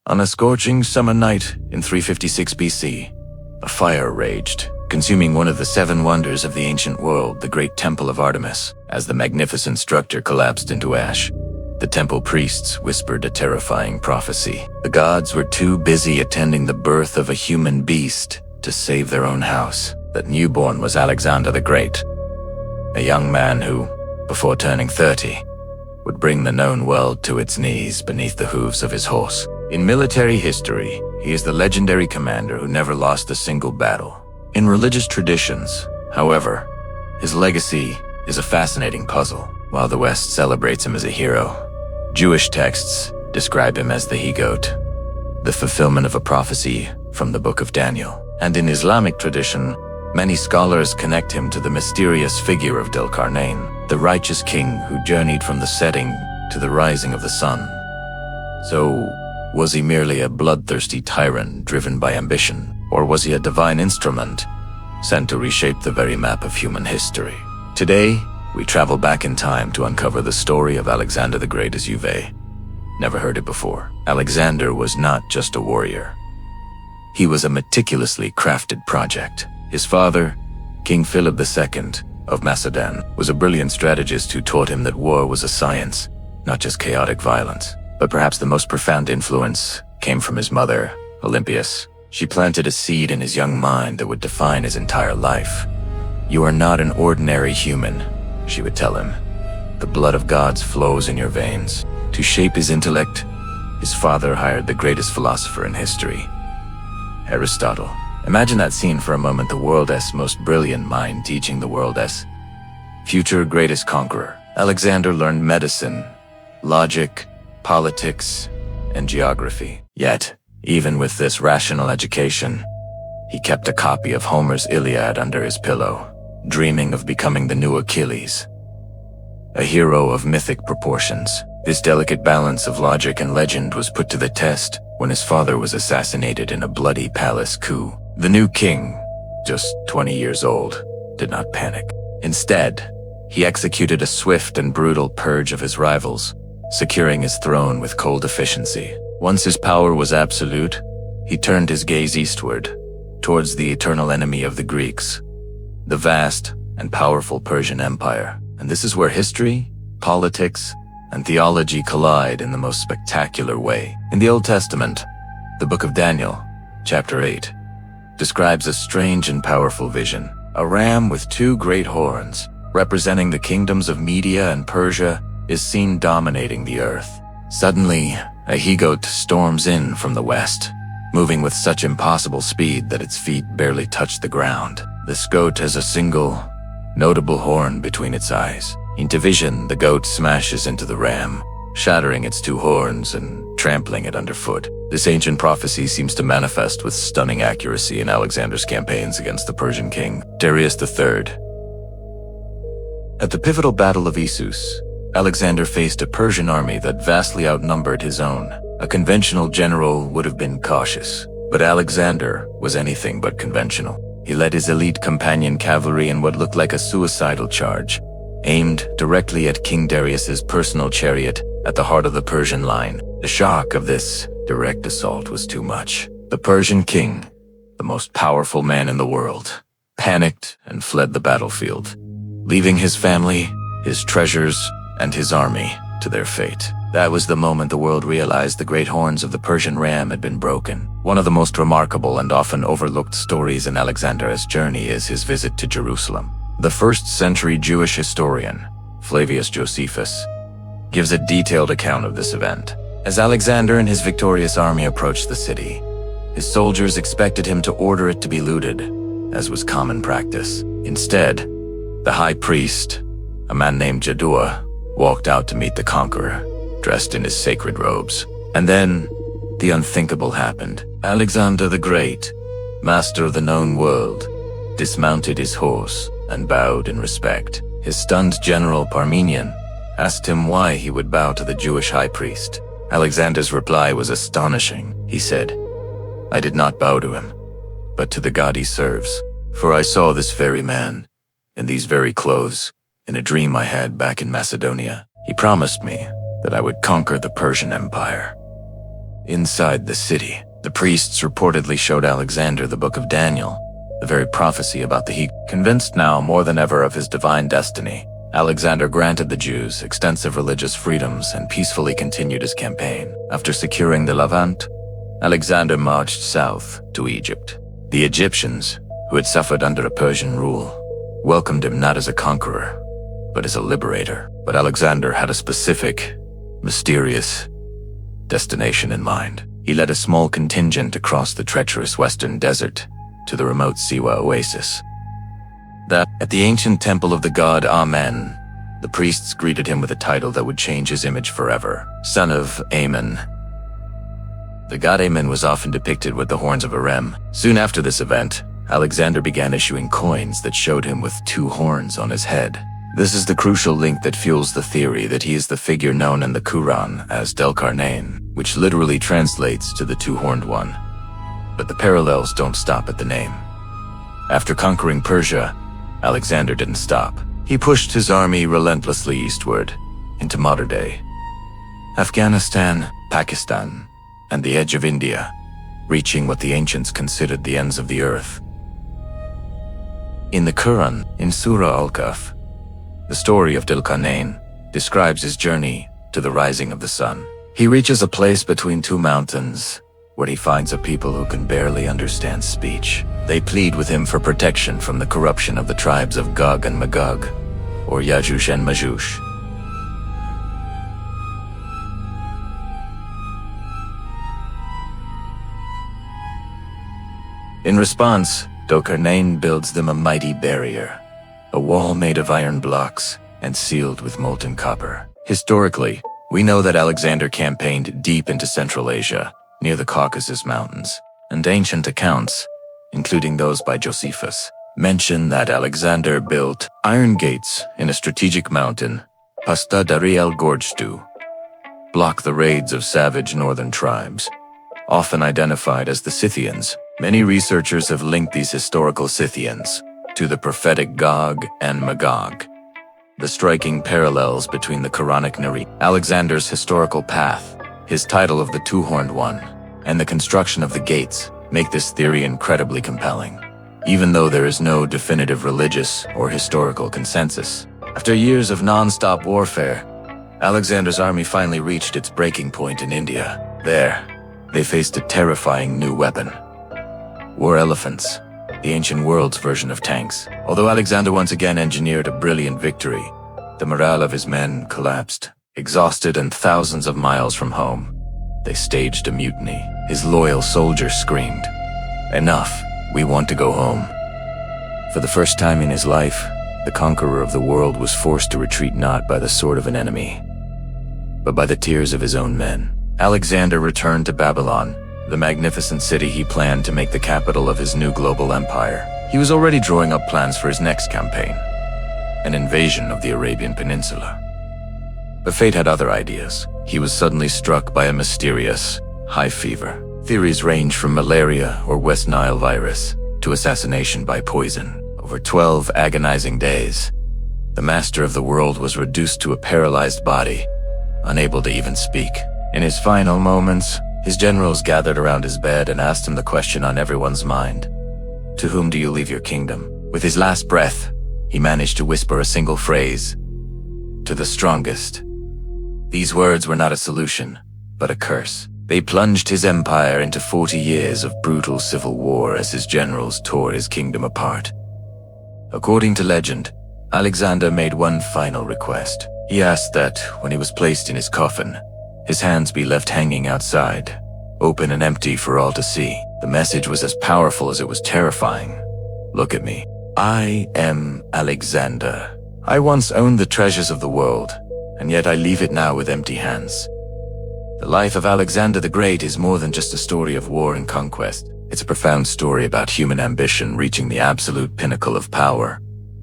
On a scorching summer night in 356 BC, a fire raged, consuming one of the seven wonders of the ancient world, the great Temple of Artemis. As the magnificent structure collapsed into ash, the temple priests whispered a terrifying prophecy. The gods were too busy attending the birth of a human beast to save their own house. That newborn was Alexander the Great, a young man who, before turning 30, would bring the known world to its knees beneath the hooves of his horse. In military history, he is the legendary commander who never lost a single battle. In religious traditions, however, his legacy is a fascinating puzzle. While the West celebrates him as a hero, Jewish texts describe him as the he-goat, the fulfillment of a prophecy from the Book of Daniel. And in Islamic tradition, many scholars connect him to the mysterious figure of Dhul-Qarnayn, the righteous king who journeyed from the setting to the rising of the sun. So, was he merely a bloodthirsty tyrant driven by ambition, or was he a divine instrument sent to reshape the very map of human history? Today, we travel back in time to uncover the story of Alexander the Great as you've never heard it before. Alexander was not just a warrior. He was a meticulously crafted project. His father, King Philip II of Macedon, was a brilliant strategist who taught him that war was a science, not just chaotic violence. But perhaps the most profound influence came from his mother, Olympias. She planted a seed in his young mind that would define his entire life. "You are not an ordinary human," she would tell him. "The blood of gods flows in your veins." To shape his intellect, his father hired the greatest philosopher in history, Aristotle. Imagine that scene for a moment, the world's most brilliant mind teaching the world's future greatest conqueror. Alexander learned medicine, logic, politics, and geography. Yet, even with this rational education, he kept a copy of Homer's Iliad under his pillow, dreaming of becoming the new Achilles, a hero of mythic proportions. This delicate balance of logic and legend was put to the test when his father was assassinated in a bloody palace coup. The new king, just 20 years old, did not panic. Instead, he executed a swift and brutal purge of his rivals, securing his throne with cold efficiency. Once his power was absolute, he turned his gaze eastward, towards the eternal enemy of the Greeks, the vast and powerful Persian Empire. And this is where history, politics, and theology collide in the most spectacular way. In the Old Testament, the book of Daniel, chapter 8, describes a strange and powerful vision. A ram with two great horns, representing the kingdoms of Media and Persia, is seen dominating the earth. Suddenly, a he-goat storms in from the west, moving with such impossible speed that its feet barely touch the ground. This goat has a single, notable horn between its eyes. In division, the goat smashes into the ram, shattering its two horns and trampling it underfoot. This ancient prophecy seems to manifest with stunning accuracy in Alexander's campaigns against the Persian king, Darius III. At the pivotal Battle of Issus, Alexander faced a Persian army that vastly outnumbered his own. A conventional general would have been cautious, but Alexander was anything but conventional. He led his elite companion cavalry in what looked like a suicidal charge, aimed directly at King Darius's personal chariot at the heart of the Persian line. The shock of this direct assault was too much. The Persian king, the most powerful man in the world, panicked and fled the battlefield, leaving his family, his treasures, and his army to their fate. That was the moment the world realized the great horns of the Persian ram had been broken. One of the most remarkable and often overlooked stories in Alexander's journey is his visit to Jerusalem. The first-century Jewish historian, Flavius Josephus, gives a detailed account of this event. As Alexander and his victorious army approached the city, his soldiers expected him to order it to be looted, as was common practice. Instead, the high priest, a man named Jaddua, walked out to meet the conqueror, dressed in his sacred robes. And then, the unthinkable happened. Alexander the Great, master of the known world, dismounted his horse and bowed in respect. His stunned general Parmenion asked him why he would bow to the Jewish high priest. Alexander's reply was astonishing. He said, "I did not bow to him, but to the God he serves. For I saw this very man, in these very clothes, in a dream I had back in Macedonia. He promised me that I would conquer the Persian Empire. Inside the city, the priests reportedly showed Alexander the Book of Daniel, the very prophecy about the heat. Convinced now more than ever of his divine destiny, Alexander granted the Jews extensive religious freedoms and peacefully continued his campaign. After securing the Levant, Alexander marched south to Egypt. The Egyptians, who had suffered under a Persian rule, welcomed him not as a conqueror, but as a liberator. But Alexander had a specific, mysterious destination in mind. He led a small contingent across the treacherous western desert to the remote Siwa oasis. At the ancient temple of the god Amen, the priests greeted him with a title that would change his image forever, Son of Amen. The god Amen was often depicted with the horns of a ram. Soon after this event, Alexander began issuing coins that showed him with 2 horns on his head. This is the crucial link that fuels the theory that he is the figure known in the Quran as Del-Qarnayn, which literally translates to the 2-horned one. But the parallels don't stop at the name. After conquering Persia, Alexander didn't stop. He pushed his army relentlessly eastward into modern-day Afghanistan, Pakistan, and the edge of India, reaching what the ancients considered the ends of the earth. In the Quran, in Surah Al-Kahf, the story of Del-Qarnayn describes his journey to the rising of the sun. He reaches a place between 2 mountains where he finds a people who can barely understand speech. They plead with him for protection from the corruption of the tribes of Gog and Magog, or Yajuj and Majuj. In response, Del-Qarnayn builds them a mighty barrier, a wall made of iron blocks and sealed with molten copper. Historically, we know that Alexander campaigned deep into Central Asia, near the Caucasus Mountains, and ancient accounts, including those by Josephus, mention that Alexander built iron gates in a strategic mountain, Pasta Dari el-Gorge, to block the raids of savage northern tribes, often identified as the Scythians. Many researchers have linked these historical Scythians to the prophetic Gog and Magog. The striking parallels between the Quranic narrative, Alexander's historical path, his title of the 2-horned one, and the construction of the gates make this theory incredibly compelling, even though there is no definitive religious or historical consensus. After years of non-stop warfare, Alexander's army finally reached its breaking point in India. There, they faced a terrifying new weapon: war elephants, the ancient world's version of tanks. Although Alexander once again engineered a brilliant victory, the morale of his men collapsed. Exhausted and thousands of miles from home, they staged a mutiny. His loyal soldiers screamed, "Enough, we want to go home." For the first time in his life, the conqueror of the world was forced to retreat not by the sword of an enemy, but by the tears of his own men. Alexander returned to Babylon, the magnificent city he planned to make the capital of his new global empire. He was already drawing up plans for his next campaign, an invasion of the Arabian Peninsula. But fate had other ideas. He was suddenly struck by a mysterious high fever. Theories range from malaria or West Nile virus to assassination by poison. Over 12 agonizing days, the master of the world was reduced to a paralyzed body, unable to even speak. In his final moments, his generals gathered around his bed and asked him the question on everyone's mind: "To whom do you leave your kingdom?" With his last breath, he managed to whisper a single phrase: "To the strongest." These words were not a solution, but a curse. They plunged his empire into 40 years of brutal civil war as his generals tore his kingdom apart. According to legend, Alexander made one final request. He asked that, when he was placed in his coffin, his hands be left hanging outside, open and empty for all to see. The message was as powerful as it was terrifying. "Look at me. I am Alexander. I once owned the treasures of the world, and yet I leave it now with empty hands." The life of Alexander the Great is more than just a story of war and conquest. It's a profound story about human ambition reaching the absolute pinnacle of power,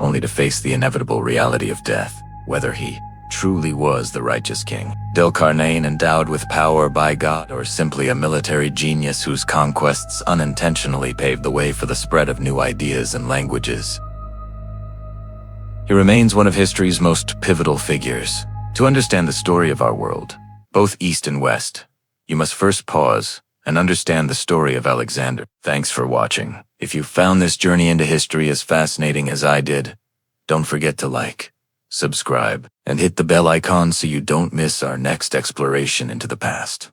only to face the inevitable reality of death, whether he truly was the righteous king, Del-Qarnayn endowed with power by God, or simply a military genius whose conquests unintentionally paved the way for the spread of new ideas and languages. He remains one of history's most pivotal figures. To understand the story of our world, both East and West, you must first pause and understand the story of Alexander. Thanks for watching. If you found this journey into history as fascinating as I did, don't forget to like, subscribe, and hit the bell icon so you don't miss our next exploration into the past.